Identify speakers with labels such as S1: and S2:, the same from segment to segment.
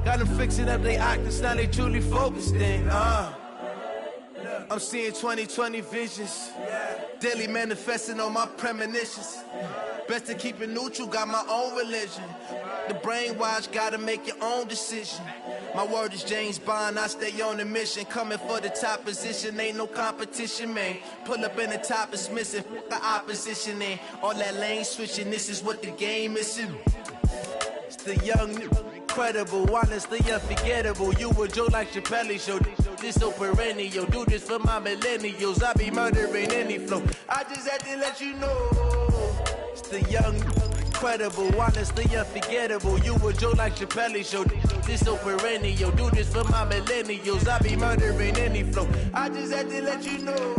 S1: Got them fixing up they octaves, now they truly focused in. I'm seeing 2020 visions. Daily manifesting on my premonitions. Best to keep it neutral, got my own religion. The brainwash, gotta make your own decision. My word is James Bond, I stay on a mission. Coming for the top position, ain't no competition, man. Pull up in the top is missing, the opposition in. All that lane switching, this is what the game is. It's the young, incredible, honestly unforgettable. You a Joe like Chappelle show. This so perennial, do this for my millennials. I be murdering any flow. I just had to let you know. It's the young, incredible, honestly unforgettable. You a Joe like Chappelle show. This so perennial, do this for my millennials. I be murdering any flow. I just had to let you know.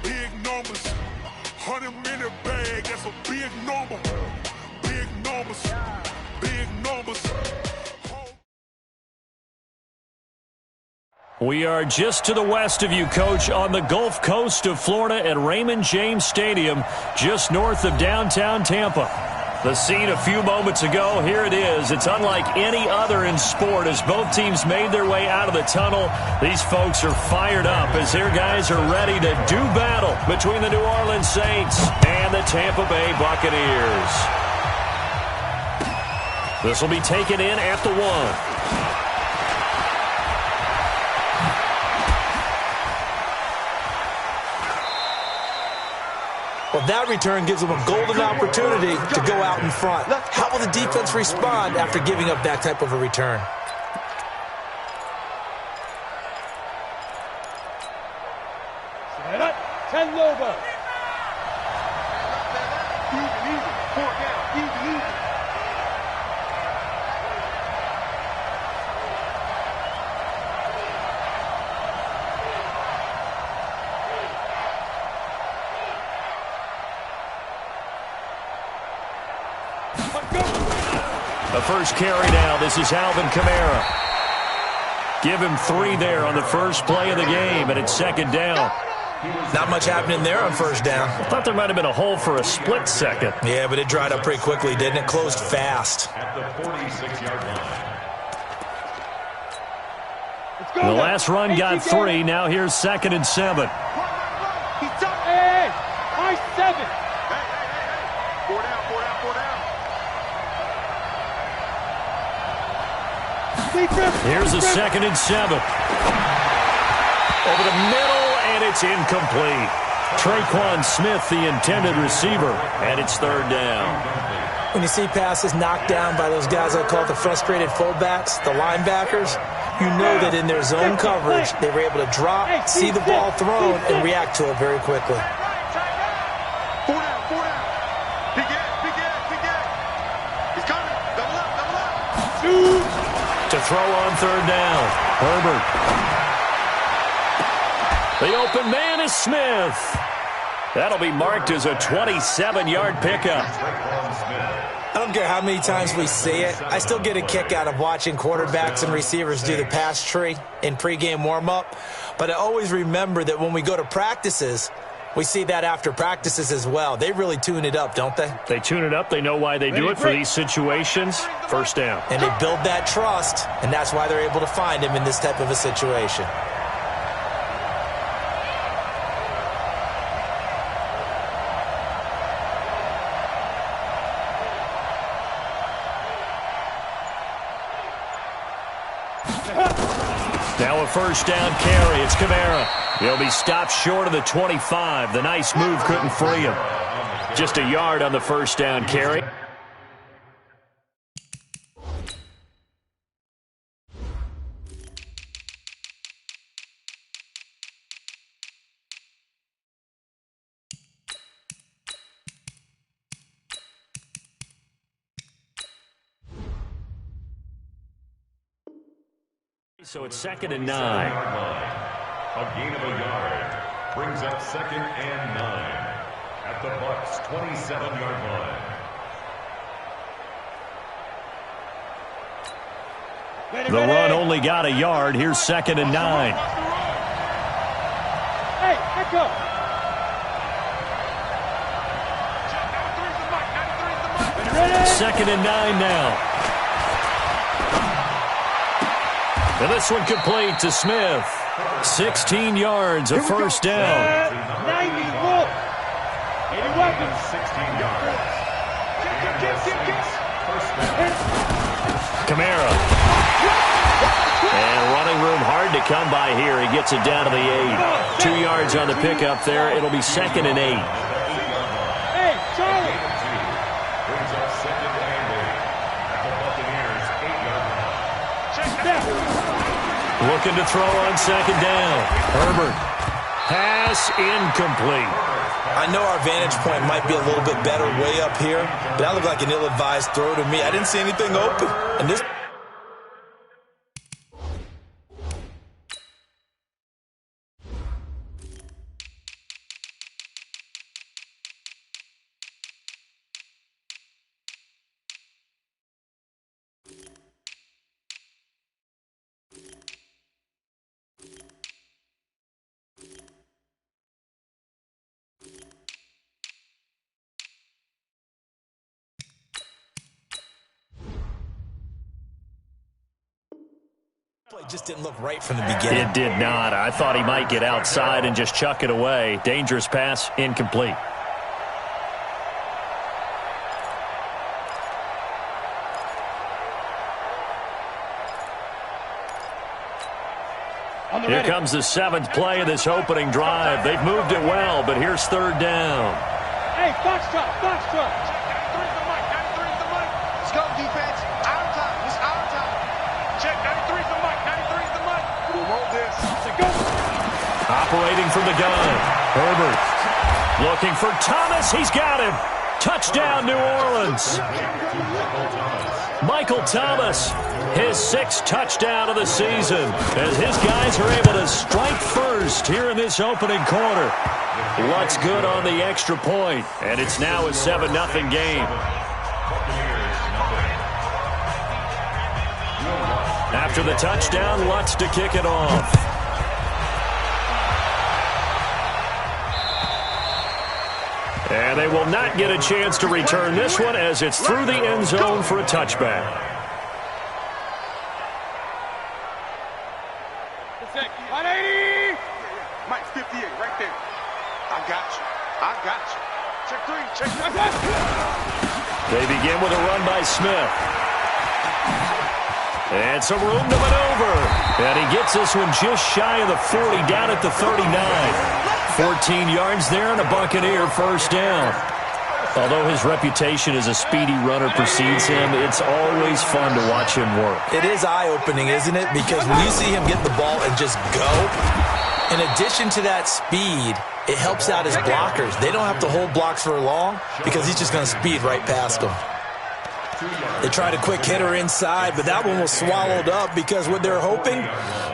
S2: Big numbers, 100-minute bag, that's a big number. Big numbers.
S3: We are just to the west of you, Coach, on the Gulf Coast of Florida at Raymond James Stadium, just north of downtown Tampa. The scene a few moments ago, here it is. It's unlike any other in sport as both teams made their way out of the tunnel. These folks are fired up as their guys are ready to do battle between the New Orleans Saints and the Tampa Bay Buccaneers. This will be taken in at the 1.
S4: Well, that return gives them a golden opportunity to go out in front. How will the defense respond after giving up that type of a return?
S5: Set up, 10 Lobo. Easy, 4 down, easy.
S3: The first carry now. This is Alvin Kamara. Give him 3 there on the first play of the game, and it's second down.
S4: Not much happening there on first down.
S3: I thought there might have been a hole for a split second.
S4: Yeah, but it dried up pretty quickly, didn't it? Closed fast.
S6: At the 46-yard line.
S3: The last run got 3. Now here's 2nd and 7.
S5: He's up. Hey, high 7.
S2: Hey. 4 down.
S3: Here's a 2nd and 7. Over the middle, and it's incomplete. Traquan Smith, the intended receiver, and it's 3rd down.
S4: When you see passes knocked down by those guys I call the frustrated fullbacks, the linebackers, you know that in their zone coverage, they were able to drop, see the ball thrown, and react to it very quickly.
S2: 4 down. Big get. He's coming. Double up.
S3: Shoot. To throw on 3rd down. Herbert. The open man is Smith. That'll be marked as a 27-yard pickup.
S4: I don't care how many times we see it. I still get a kick out of watching quarterbacks and receivers do the pass tree in pregame warm-up. But I always remember that when we go to practices, we see that after practices as well. They really tune it up, don't they?
S3: They tune it up. They know why they do it for these situations. First down.
S4: And they build that trust, and that's why they're able to find him in this type of a situation.
S3: Now a first down carry. It's Kamara. He'll be stopped short of the 25. The nice move couldn't free him. Just a yard on the first down carry. So it's 2nd and 9.
S6: A gain of a yard brings up 2nd and 9 at the Bucs' 27-yard line.
S3: The run only got a yard. Here's 2nd and 9.
S5: Hey, let's go.
S3: Second and 9 now. And this one complete to Smith. 16 yards, a first down.
S5: 90, look. 80 weapons.
S6: 16 yards.
S3: Kamara. And running room hard to come by here. He gets it down to the 8. 2 yards on the pickup there. It'll be 2nd and 8.
S5: Hey, Charlie.
S6: Brings up 2nd and 8 at the Buccaneers' 8-yard line.
S3: Looking to throw on 2nd down. Herbert. Pass incomplete.
S4: I know our vantage point might be a little bit better way up here, but that looked like an ill-advised throw to me. I didn't see anything open. And this play just didn't look right from the beginning.
S3: It did not. I thought he might get outside and just chuck it away. Dangerous pass, incomplete. Here comes the 7th play of this opening drive. They've moved it well, but here's 3rd down.
S5: Hey, foxtrot, foxtrot.
S7: Let's go, defense. Our time. It's our time. Check 93's the mic. 93's the mic. We'll roll this. Go.
S3: Operating from the gun. Herbert looking for Thomas. He's got him. Touchdown, New Orleans. Michael Thomas, his 6th touchdown of the season, as his guys are able to strike first here in this opening quarter. What's good on the extra point, and it's now a 7-0 game. After the touchdown, Lutz to kick it off. And they will not get a chance to return this one as it's through the end zone for a touchback.
S7: Mike 58 right there. I got you. I got you. Check 3. Check 3.
S3: They begin with a run by Smith. And some room to maneuver. And he gets this one just shy of the 40, down at the 39. 14 yards there and a Buccaneer first down. Although his reputation as a speedy runner precedes him, it's always fun to watch him work.
S4: It is eye-opening, isn't it? Because when you see him get the ball and just go, in addition to that speed, it helps out his blockers. They don't have to hold blocks for long because he's just going to speed right past them. They tried a quick hitter inside, but that one was swallowed up because what they're hoping,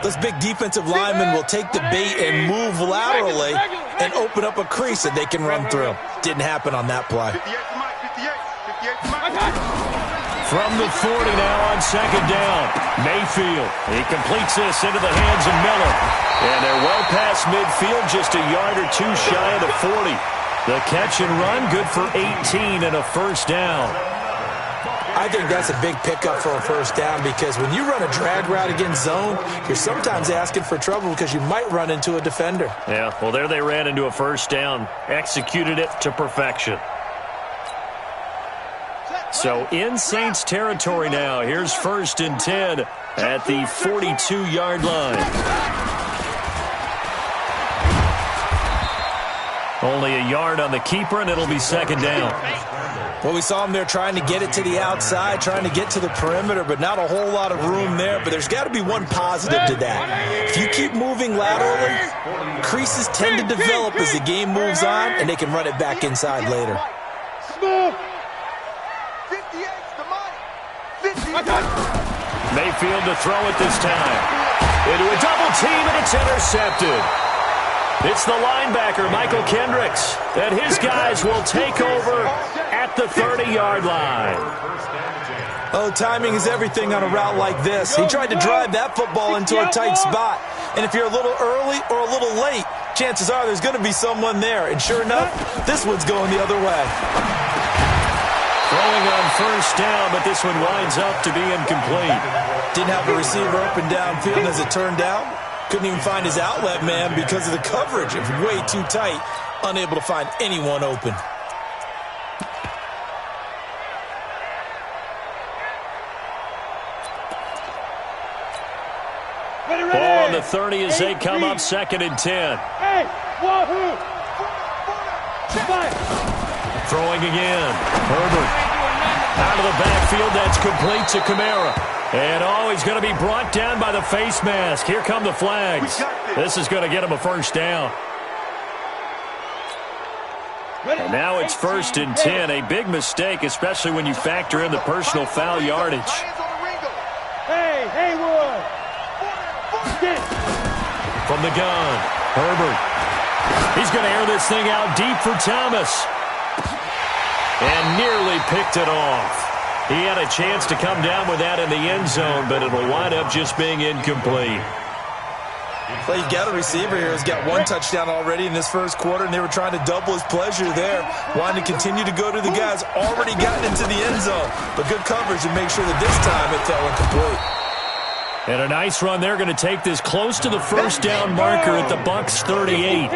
S4: this big defensive lineman will take the bait and move laterally and open up a crease that they can run through. Didn't happen on that play.
S7: 58 to Mike. 58 to Mike.
S3: From the 40 now on 2nd down. Mayfield. He completes this into the hands of Miller. And they're well past midfield, just a yard or two shy of the 40. The catch and run, good for 18 and a first down.
S4: I think that's a big pickup for a first down because when you run a drag route against zone, you're sometimes asking for trouble because you might run into a defender.
S3: Yeah, well, there they ran into a first down. Executed it to perfection. So in Saints territory now. Here's 1st and 10 at the 42-yard line. Only a yard on the keeper, and it'll be 2nd down.
S4: Well, we saw him there trying to get it to the outside, trying to get to the perimeter, but not a whole lot of room there. But there's got to be one positive to that. If you keep moving laterally, creases tend to develop as the game moves on, and they can run it back inside later.
S7: 58's the Mike. 58.
S3: Mayfield to throw it this time. Into a double team, and it's intercepted. It's the linebacker, Michael Kendricks, and his guys will take over at the 30-yard line.
S4: Oh, timing is everything on a route like this. He tried to drive that football into a tight spot. And if you're a little early or a little late, chances are there's going to be someone there. And sure enough, this one's going the other way.
S3: Throwing on first down, but this one winds up to be incomplete.
S4: Didn't have a receiver up and downfield as it turned out. Couldn't even find his outlet man because of the coverage. It was way too tight. Unable to find anyone open.
S3: Ball on the 30 as they come up 2nd and 10.
S5: Hey, wahoo!
S3: Throwing again. Herbert. Out of the backfield, that's complete to Kamara. And he's going to be brought down by the face mask. Here come the flags. This is going to get him a first down. And now it's 1st and 10. A big mistake, especially when you factor in the personal foul yardage.
S5: Hey, Haywood!
S3: From the gun, Herbert. He's going to air this thing out deep for Thomas. And nearly picked it off. He had a chance to come down with that in the end zone, but it'll wind up just being incomplete.
S4: Well, you got a receiver here who's got 1 touchdown already in this first quarter, and they were trying to double his pleasure there, wanting to continue to go to the guys already gotten into the end zone. But good coverage to make sure that this time it fell incomplete.
S3: And a nice run. They're going to take this close to the first down marker at the Bucs 38.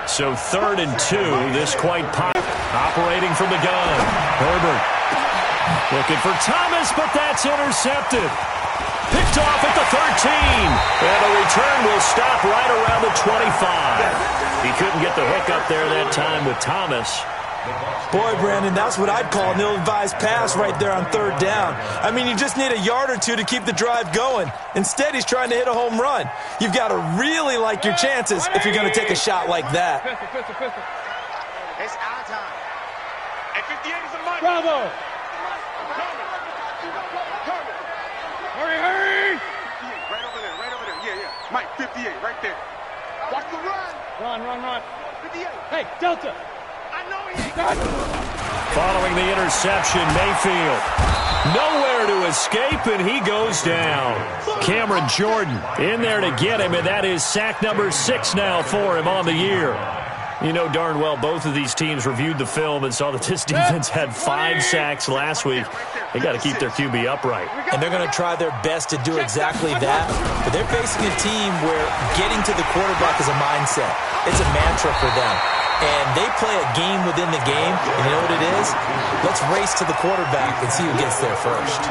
S3: So 3rd and 2, this quite operating from the gun. Herbert looking for Thomas, but that's intercepted. Picked off at the 13. And the return will stop right around the 25. He couldn't get the hook up there that time with Thomas.
S4: Boy, Brandon, that's what I'd call an ill-advised pass right there on 3rd down. I mean, you just need a yard or two to keep the drive going. Instead, he's trying to hit a home run. You've got to really like your chances if you're going to take a shot like that.
S7: It's our time. And 58 is a Mike.
S5: Bravo! Hurry, hurry!
S7: Right over there. Yeah. Mike, 58, right there. Watch the run.
S5: Run.
S7: 58.
S5: Hey, Delta!
S7: I know he ain't.
S3: Following the interception, Mayfield nowhere to escape, and he goes down. Cameron Jordan in there to get him, and that is sack number 6 now for him on the year. You know darn well both of these teams reviewed the film and saw that this defense had 5 sacks last week. They got to keep their QB upright.
S4: And they're going to try their best to do exactly that. But they're facing a team where getting to the quarterback is a mindset. It's a mantra for them. And they play a game within the game. And you know what it is? Let's race to the quarterback and see who gets there first.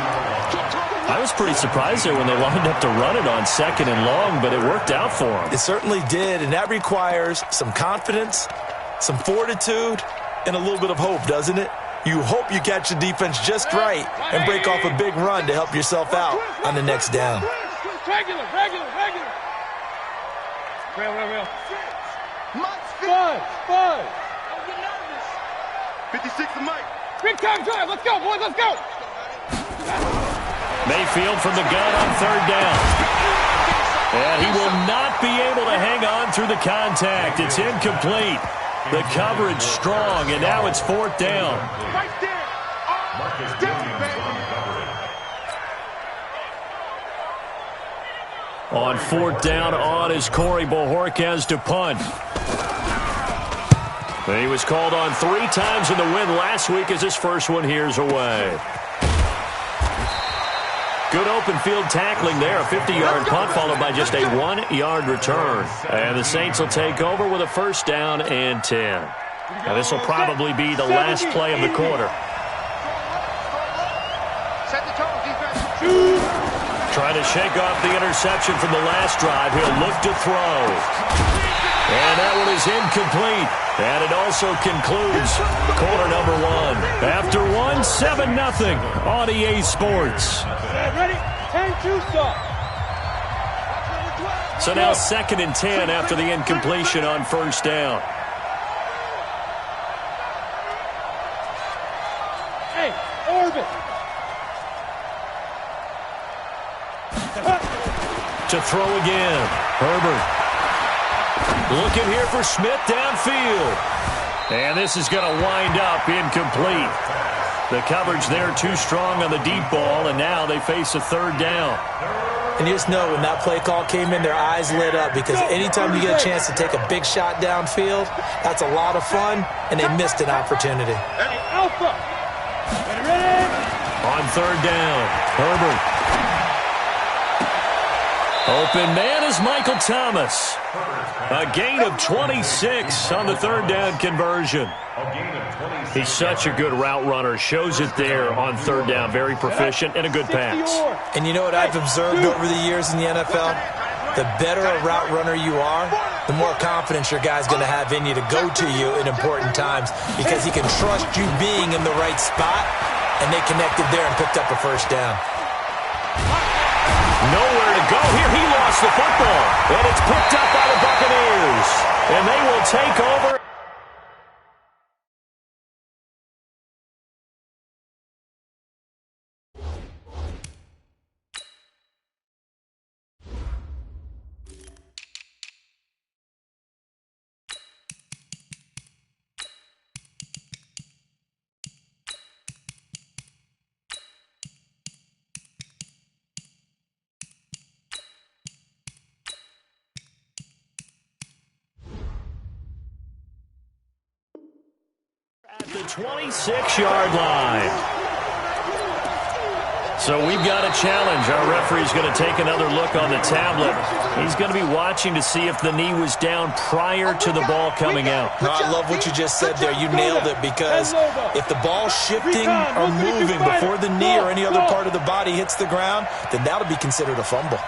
S3: I was pretty surprised there when they lined up to run it on 2nd and long, but it worked out for them.
S4: It certainly did, and that requires some confidence, some fortitude, and a little bit of hope, doesn't it? You hope you catch the defense just right and break off a big run to help yourself out on the next down.
S5: Regular. Real. Buzz.
S7: 56 to Mike.
S5: Big time drive. Let's go, boys. Let's go.
S3: Mayfield from the gun on 3rd down. And he will not be able to hang on through the contact. It's incomplete. The coverage strong, and now it's 4th down.
S7: Right there.
S3: On 4th down, on is Corey Bojorquez to punt. He was called on 3 times in the win last week as his first one here's away. Good open field tackling there. A 50-yard punt followed by just a 1-yard return. And the Saints will take over with a 1st down and 10. Now this will probably be the last play of the quarter.
S7: Set the tone, defense.
S3: Trying to shake off the interception from the last drive. He'll look to throw. And that one is incomplete. And it also concludes quarter number 1. After 1, 7-0 on EA Sports.
S5: Ready? 10-2 stop.
S3: So now 2nd and 10 after the incompletion on 1st down.
S5: Hey, orbit.
S3: To throw again. Herbert. Looking here for Smith downfield. And this is going to wind up incomplete. The coverage there too strong on the deep ball, and now they face a third down.
S4: And you just know when that play call came in, their eyes lit up, because anytime you get a chance to take a big shot downfield, that's a lot of fun, and they missed an opportunity.
S5: Hey, Alpha.
S3: On third down, Herbert. Open man is Michael Thomas. A gain of 26 on the third down conversion. He's such a good route runner. Shows it there on third down. Very proficient and a good pass.
S4: And you know what I've observed over the years in the NFL? The better a route runner you are, the more confidence your guy's going to have in you to go to you in important times, because he can trust you being in the right spot, and they connected there and picked up a first down.
S3: Nowhere to go here. He lost the football, and it's picked up by the Buccaneers, and they will take over. At the 26-yard line. So we've got a challenge. Our referee's going to take another look on the tablet. He's going to be watching to see if the knee was down prior to the ball coming out.
S4: I love what you just said there. You nailed it, because if the ball's shifting or moving before the knee or any other part of the body hits the ground, then that'll be considered a fumble.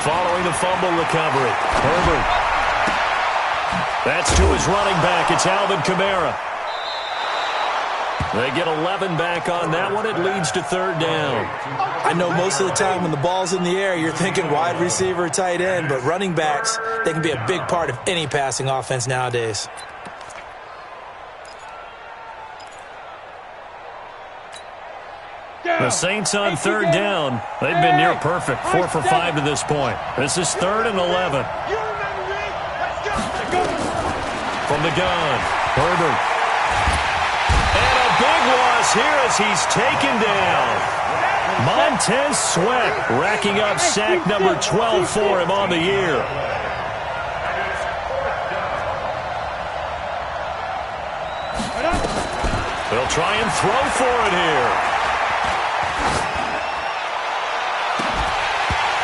S3: Following the fumble recovery, Herbert. That's to his running back. It's Alvin Kamara. They get 11 back on that one. It leads to third down.
S4: I know most of the time when the ball's in the air, you're thinking wide receiver, tight end, but running backs, they can be a big part of any passing offense nowadays.
S3: The Saints on third down. They've been near perfect. 4 for 5 to this point. This is 3rd and 11. From the gun, Herbert. And a big loss here as he's taken down. Montez Sweat racking up sack number 12 for him on the year. They'll try and throw for it here.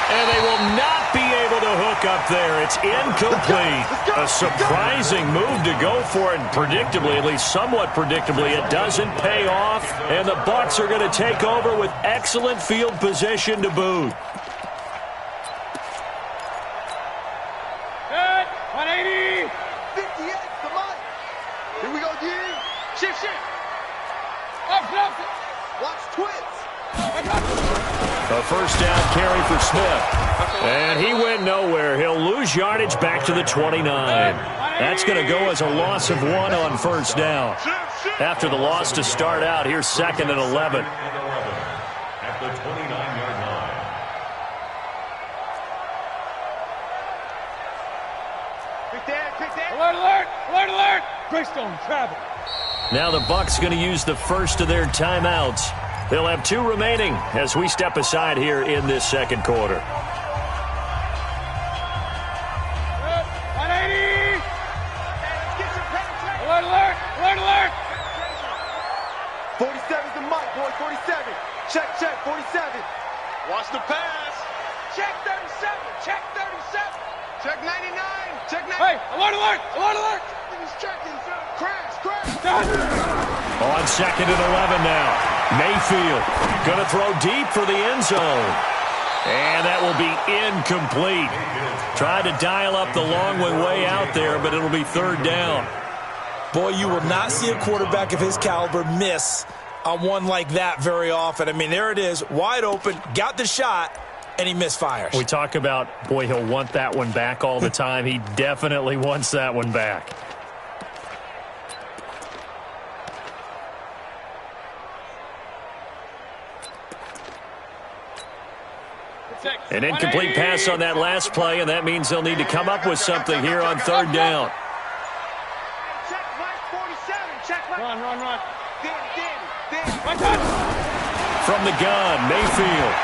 S3: And they will not be able to hook up there. It's incomplete. A surprising move to go for it. Predictably, at least somewhat predictably, it doesn't pay off. And the Bucs are going to take over with excellent field position to boot.
S5: Good. 180.
S7: 58, come on. Here we go, G. Shift. Up. Watch twins.
S3: A first down carry for Smith. And he went nowhere. He'll lose yardage back to the 29. That's going to go as a loss of 1 on first down. After the loss to start out, here's 2nd and 11.
S6: At the 29-yard line.
S5: Pick that. Alert. Greystone, travel.
S3: Now the Bucs going to use the first of their timeouts. They'll have 2 remaining as we step aside here in this second quarter.
S5: 180. Alert.
S7: 47's the mic, boy. 47. Check. 47. Watch the pass. Check 37. Check 99. Check 9.
S5: Hey, alert.
S7: He's checking. Crash.
S3: On 2nd and 11 now. Mayfield going to throw deep for the end zone. And that will be incomplete. Tried to dial up the long way out there, but it'll be third down.
S4: Boy, you will not see a quarterback of his caliber miss on one like that very often. I mean, there it is, wide open, got the shot, and he misfires.
S3: We talk about, boy, he'll want that one back all the time. He definitely wants that one back. An incomplete pass on that last play, and that means they'll need to come up with something here on third down.
S7: Check Mike 47. Check Mike.
S5: Run.
S3: From the gun, Mayfield.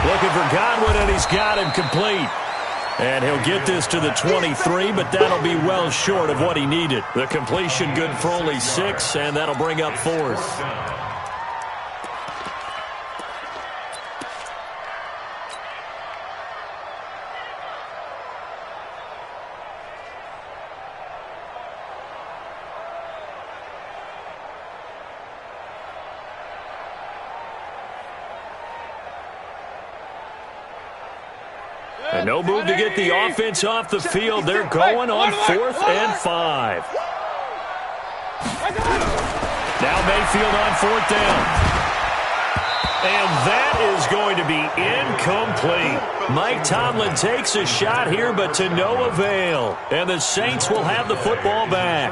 S3: Looking for Godwin, and he's got him complete. And he'll get this to the 23, but that'll be well short of what he needed. The completion good for only 6, and that'll bring up 4th. And no move to get the offense off the field. They're going on 4th and 5. Now Mayfield on 4th down. And that is going to be incomplete. Mike Tomlin takes a shot here, but to no avail. And the Saints will have the football back.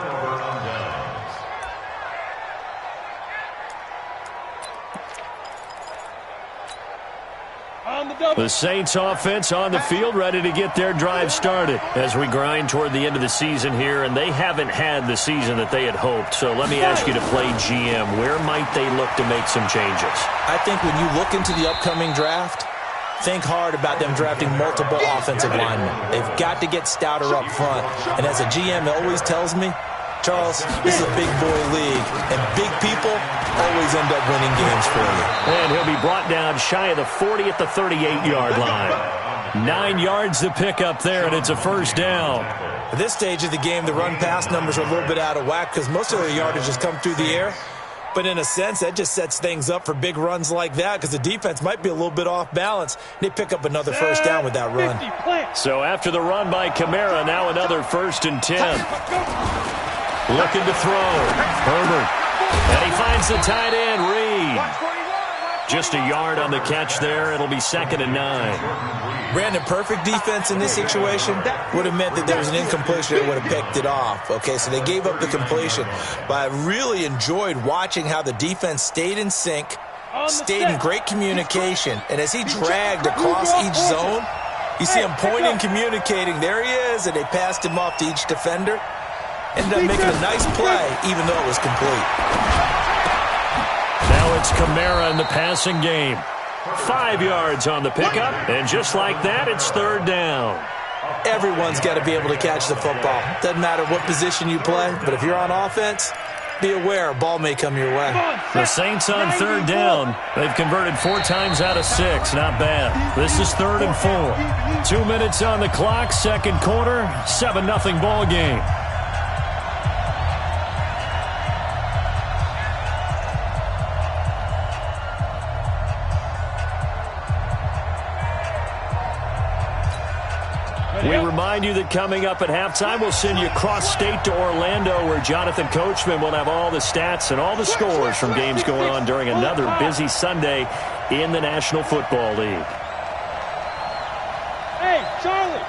S3: The Saints offense on the field, ready to get their drive started as we grind toward the end of the season here, and they haven't had the season that they had hoped. So let me ask you to play GM. Where might they look to make some changes?
S4: I think when you look into the upcoming draft, think hard about them drafting multiple offensive linemen. They've got to get stouter up front. And as a GM, it always tells me, Charles, this is a big boy league, and big people always end up winning games for you.
S3: And he'll be brought down shy of the 40 at the 38-yard line. 9 yards to pick up there, and it's a first down.
S4: At this stage of the game, the run-pass numbers are a little bit out of whack because most of their yardage has come through the air. But in a sense, that just sets things up for big runs like that because the defense might be a little bit off balance. They pick up another first down with that run.
S3: So after the run by Kamara, now another 1st and 10. Looking to throw. Herbert. And he finds the tight end, Reed. Just a yard on the catch there. It'll be 2nd and 9.
S4: Brandon, perfect defense in this situation would have meant that there was an incompletion that would have picked it off. Okay, so they gave up the completion. But I really enjoyed watching how the defense stayed in sync, stayed in great communication. And as he dragged across each zone, you see him pointing, communicating. There he is, and they passed him off to each defender. Ended up making a nice play, even though it was complete.
S3: Now it's Kamara in the passing game. 5 yards on the pickup, and just like that, it's 3rd down.
S4: Everyone's got to be able to catch the football. Doesn't matter what position you play, but if you're on offense, be aware a ball may come your way.
S3: The Saints on 3rd down. They've converted 4 times out of 6. Not bad. This is 3rd and 4. 2 minutes on the clock, 2nd quarter, 7-0 ball game. We remind you that coming up at halftime, we'll send you cross-state to Orlando, where Jonathan Coachman will have all the stats and all the scores from games going on during another busy Sunday in the National Football League.
S5: Hey, Charlie!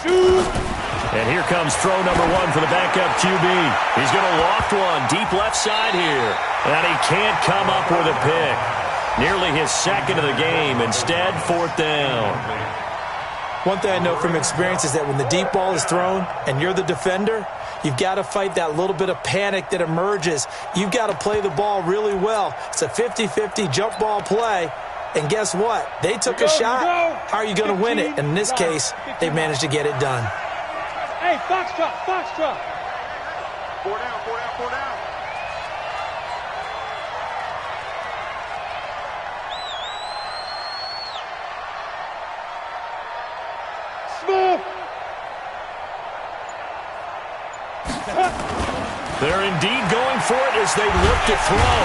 S5: Shoot!
S3: And here comes throw number 1 for the backup QB. He's going to loft one deep left side here. And he can't come up with a pick. Nearly his 2nd of the game. Instead, 4th down.
S4: One thing I know from experience is that when the deep ball is thrown and you're the defender, you've got to fight that little bit of panic that emerges. You've got to play the ball really well. It's a 50-50 jump ball play. And guess what? They took a shot. How are you going to win it? And in this case, they managed to get it done.
S5: Hey, Foxtrot, Foxtrot.
S7: 4 down, 4 down, 4 down.
S5: Smooth.
S3: They're indeed going for it as they look to throw.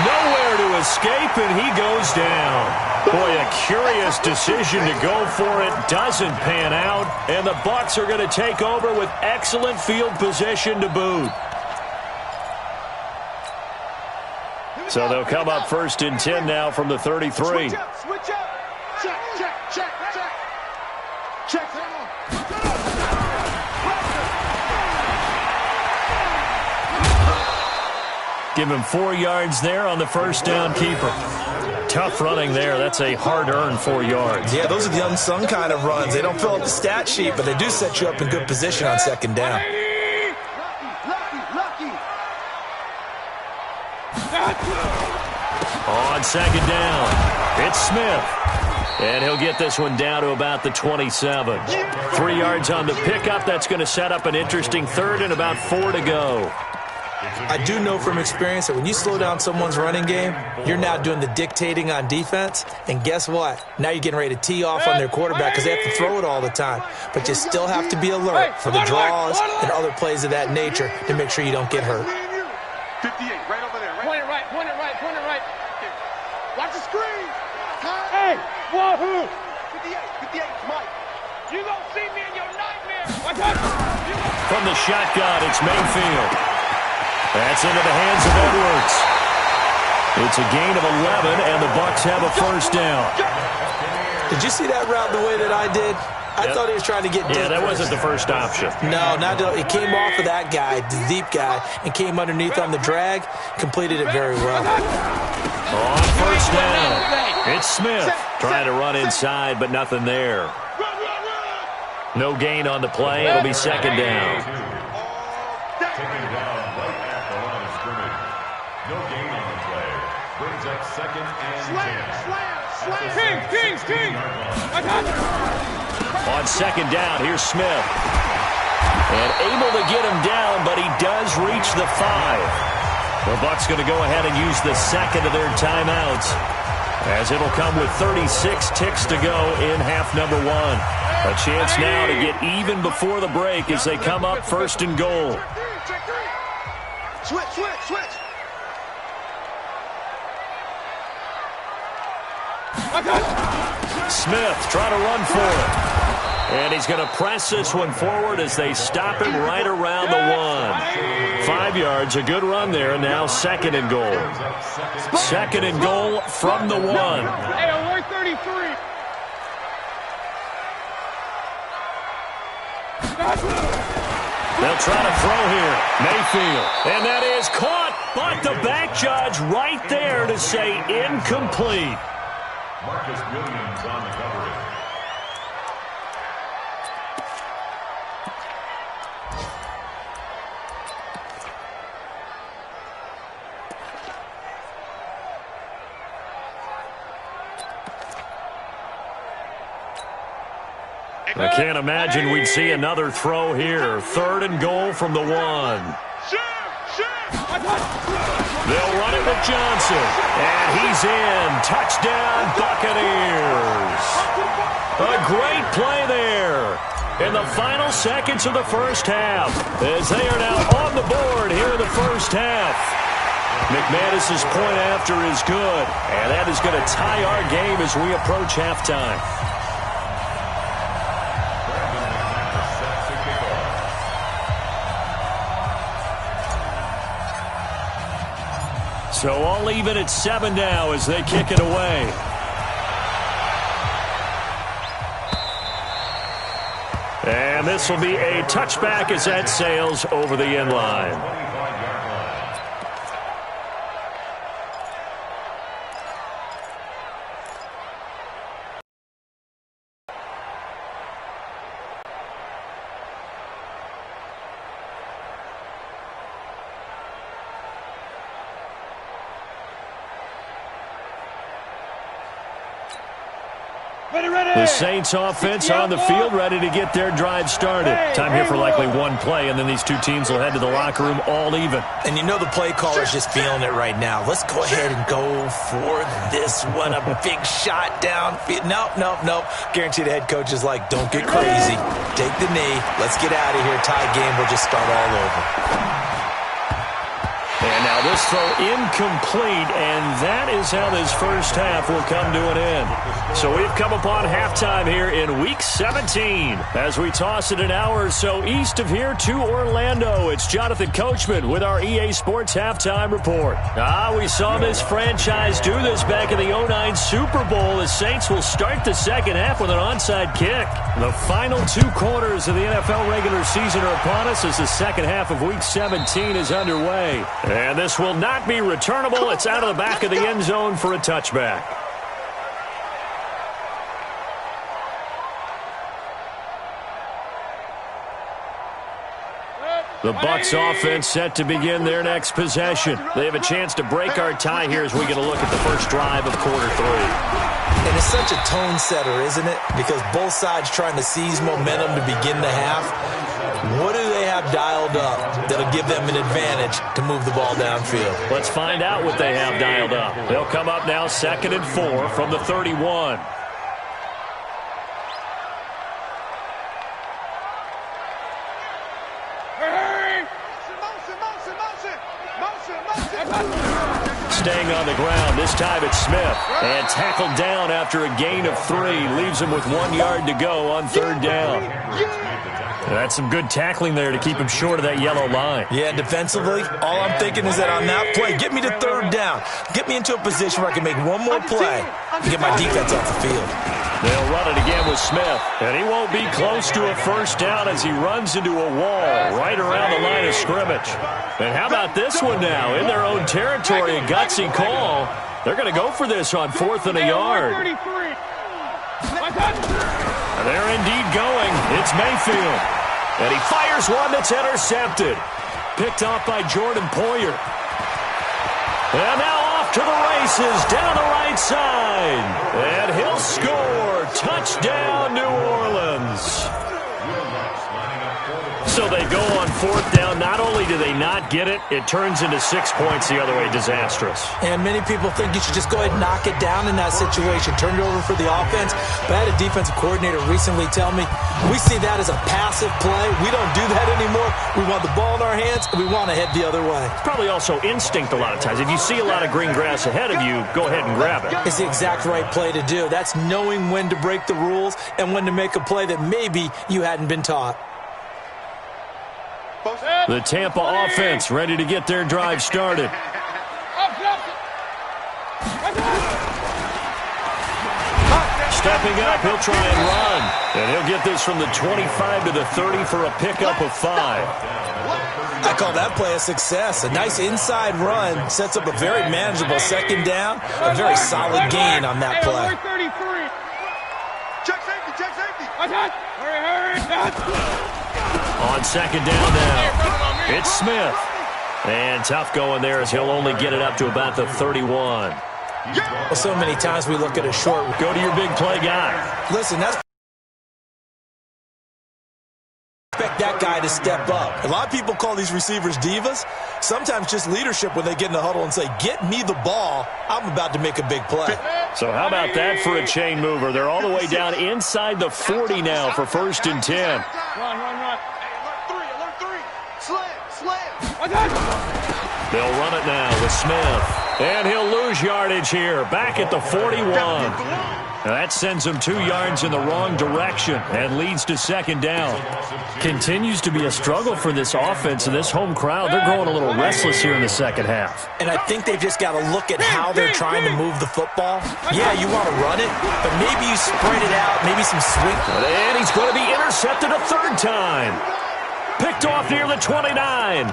S3: Nowhere to escape, and he goes down. Boy, a curious decision to go for it. Doesn't pan out, and the Bucs are going to take over with excellent field position to boot. So they'll come up 1st and 10 now from the 33.
S7: Switch up, switch up. Check, check, check, check. Check.
S3: Give him 4 yards there on the first down keeper. tough running there. That's a hard-earned 4 yards.
S4: Yeah, those are the unsung kind of runs. They don't fill up the stat sheet, but they do set you up in good position on second down.
S3: On second down, it's Smith. And he'll get this one down to about the 27. 3 yards on the pickup. That's going to set up an interesting third and about 4 to go.
S4: I do know from experience that when you slow down someone's running game, you're now doing the dictating on defense. And guess what? Now you're getting ready to tee off on their quarterback because they have to throw it all the time. But you still have to be alert for the draws and other plays of that nature to make sure you don't get hurt.
S7: 58, right over there. Point it right, point it right, point it right. Watch the screen.
S5: Hey, wahoo!
S7: 58, Mike. You gonna see me in your nightmare.
S3: From the shotgun, it's Mayfield. That's into the hands of Edwards. It's a gain of 11, and the Bucs have a first down.
S4: Did you see that route the way that I did? I thought he was trying to get deep.
S3: Yeah, that wasn't the first option.
S4: No, it came off of that guy, the deep guy, and came underneath on the drag, completed it very well.
S3: On first down, it's Smith trying to run inside, but nothing there. No gain on the play. It'll be second down.
S6: Taken down right at the line of scrimmage. No gain on the play. Brings up second and 10.
S5: King!
S3: On second down, here's Smith. And able to get him down, but he does reach the 5. The Bucs going to go ahead and use the second of their timeouts, as it'll come with 36 ticks to go in half number 1. A chance now to get even before the break as they come up first and goal.
S7: Switch.
S3: Smith trying to run for it. And he's going to press this one forward as they stop him right around the 1. 5 yards, a good run there. Now second and goal. Second and goal from the 1.
S5: Hey, alert 33.
S3: They'll try to throw here. Mayfield. And that is caught, but the back judge right there to say incomplete.
S6: Marcus Williams on the coverage.
S3: I can't imagine we'd see another throw here. Third and goal from the 1. They'll run it with Johnson. And he's in. Touchdown, Buccaneers. A great play there in the final seconds of the first half, as they are now on the board here in the first half. McManus's point after is good, and that is going to tie our game as we approach halftime. So all even at 7 now as they kick it away. And this will be a touchback as that sails over the end line. The Saints offense on the field, ready to get their drive started. Time here for likely one play, and then these two teams will head to the locker room all even.
S4: And you know the play caller's just feeling it right now. Let's go ahead and go for this one. A big shot down. Nope. Guarantee the head coach is like, don't get crazy. Take the knee. Let's get out of here. Tie game. We'll just start all over.
S3: And now this throw incomplete, and that is how this first half will come to an end. So we've come upon halftime here in Week 17 as we toss it an hour or so east of here to Orlando. It's Jonathan Coachman with our EA Sports Halftime Report. We saw this franchise do this back in the 2009 Super Bowl. The Saints will start the second half with an onside kick. The final 2 quarters of the NFL regular season are upon us as the second half of Week 17 is underway. And this will not be returnable. It's out of the back of the end zone for a touchback. The Bucs offense set to begin their next possession. They have a chance to break our tie here as we get a look at the first drive of quarter 3.
S4: And it's such a tone setter, isn't it? Because both sides trying to seize momentum to begin the half. What do they have dialed up that'll give them an advantage to move the ball downfield?
S3: Let's find out what they have dialed up. They'll come up now 2nd and 4 from the 31. Staying on the ground, this time it's Smith. And tackled down after a gain of 3. Leaves him with 1 yard to go on 3rd down. That's some good tackling there to keep him short of that yellow line.
S4: Yeah, defensively, all I'm thinking is that on that play, get me to 3rd down. Get me into a position where I can make one more play and get my defense off the field.
S3: They'll run it again with Smith, and he won't be close to a 1st down as he runs into a wall right around the line of scrimmage. And how about this one now? In their own territory, a gutsy call. They're going to go for this on 4th and a yard. And they're indeed going. It's Mayfield. And he fires one that's intercepted. Picked off by Jordan Poyer. And now off to the races down the right side. And he'll score. Touchdown, New Orleans. So they go on 4th down. Not only do they not get it, it turns into 6 points the other way. Disastrous.
S4: And many people think you should just go ahead and knock it down in that situation. Turn it over for the offense. But I had a defensive coordinator recently tell me, we see that as a passive play. We don't do that anymore. We want the ball in our hands, and we want to head the other way.
S3: It's probably also instinct a lot of times. If you see a lot of green grass ahead of you, go ahead and grab it.
S4: It's the exact right play to do. That's knowing when to break the rules and when to make a play that maybe you hadn't been taught.
S3: The Tampa offense ready to get their drive started. Stepping up, he'll try and run. And he'll get this from the 25 to the 30 for a pickup of 5.
S4: I call that play a success. A nice inside run sets up a very manageable 2nd down. A very solid gain on that play.
S7: Check safety, check safety.
S3: On 2nd down now, it's Smith. And tough going there as he'll only get it up to about the 31.
S4: Well, so many times we look at a short.
S3: Go to your big play guy.
S4: Listen, that's expect that guy to step up. A lot of people call these receivers divas. Sometimes just leadership when they get in the huddle and say, get me the ball. I'm about to make a big play.
S3: So how about that for a chain mover? They're all the way down inside the 40 now for 1st and 10.
S7: Run. Alert 3. Slam.
S3: They'll run it now with Smith. And he'll lose yardage here. Back at the 41. Now that sends him 2 yards in the wrong direction and leads to 2nd down. Continues to be a struggle for this offense and this home crowd. They're growing a little restless here in the 2nd half.
S4: And I think they've just got to look at how they're trying to move the football. Yeah, you want to run it, but maybe you spread it out, maybe some swing.
S3: And he's going to be intercepted a 3rd time. Picked off near the 29.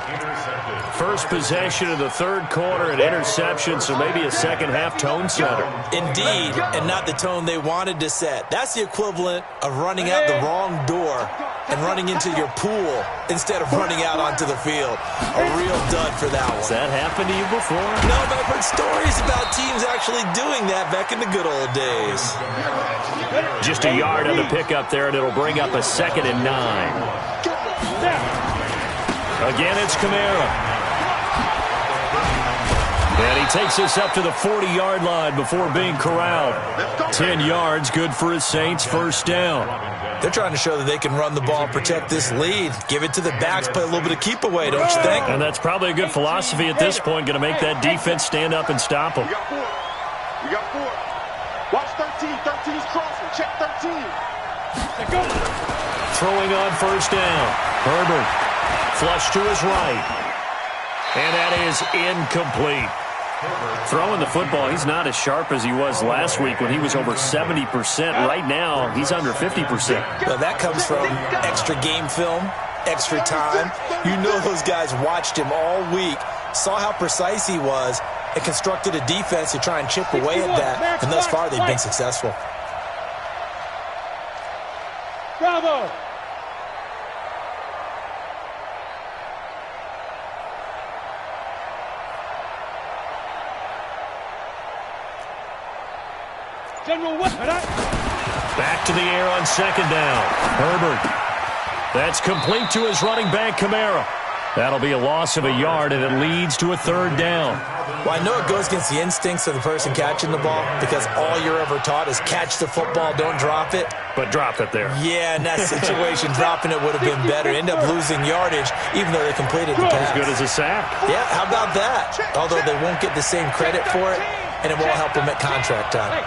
S3: First possession of the 3rd quarter, an interception, so maybe a 2nd half tone setter.
S4: Indeed, and not the tone they wanted to set. That's the equivalent of running out the wrong door and running into your pool instead of running out onto the field. A real dud for that one.
S3: Has that happened to you before?
S4: No, but I've heard stories about teams actually doing that back in the good old days.
S3: Just a yard on the pickup there, and it'll bring up a 2nd and 9. Again, it's Kamara. And he takes us up to the 40-yard line before being corralled. 10 yards, good for his Saints, 1st down.
S4: They're trying to show that they can run the ball, protect this lead. Give it to the backs, play a little bit of keep away, don't you think?
S3: And that's probably a good philosophy at this point, going to make that defense stand up and stop them.
S7: We got 4. Watch 13. 13's crossing. Check 13.
S3: Throwing on 1st down. Herbert, flush to his right. And that is incomplete. Throwing the football, he's not as sharp as he was last week when he was over 70%. Right now, he's under 50%.
S4: Well, that comes from extra game film, extra time. You know those guys watched him all week, saw how precise he was, and constructed a defense to try and chip away at that. And thus far, they've been successful.
S5: Bravo!
S3: Back to the air on second down. Herbert. That's complete to his running back, Kamara. That'll be a loss of a yard, and it leads to a third down.
S4: Well, I know it goes against the instincts of the person catching the ball because all you're ever taught is catch the football, don't drop it.
S3: But drop it there.
S4: Yeah, in that situation, dropping it would have been better. End up losing yardage, even though they completed the pass.
S3: As good as a sack.
S4: Yeah, how about that? Although they won't get the same credit for it, and it won't help them at contract time.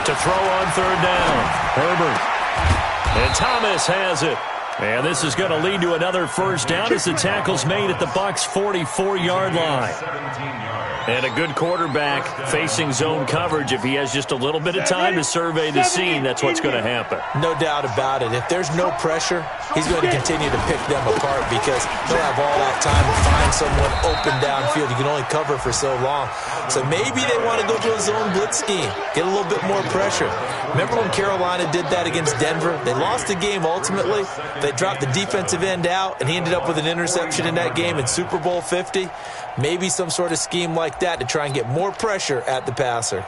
S3: To throw on third down. Herbert. And Thomas has it. And this is going to lead to another first down as the tackle's made at the Bucs' 44-yard line. And a good quarterback facing zone coverage. If he has just a little bit of time to survey the scene, that's what's going to happen.
S4: No doubt about it. If there's no pressure, he's going to continue to pick them apart because he'll have all that time to find someone open downfield. You can only cover for so long. So maybe they want to go to a zone blitz scheme, get a little bit more pressure. Remember when Carolina did that against Denver? They lost the game ultimately. They dropped the defensive end out, and he ended up with an interception in that game in Super Bowl 50. Maybe some sort of scheme like that to try and get more pressure at the passer.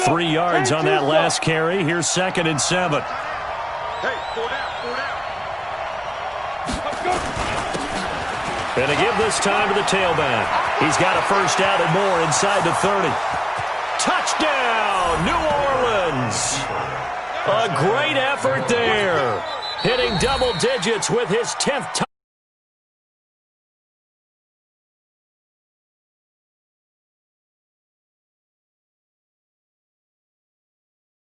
S3: 3 yards on that last carry. Here's 2nd and 7.
S7: Hey, 4 down.
S3: And to give this time to the tailback. He's got a first down and more inside the 30. Touchdown, New Orleans. A great effort there. Hitting double digits with his 10th touchdown.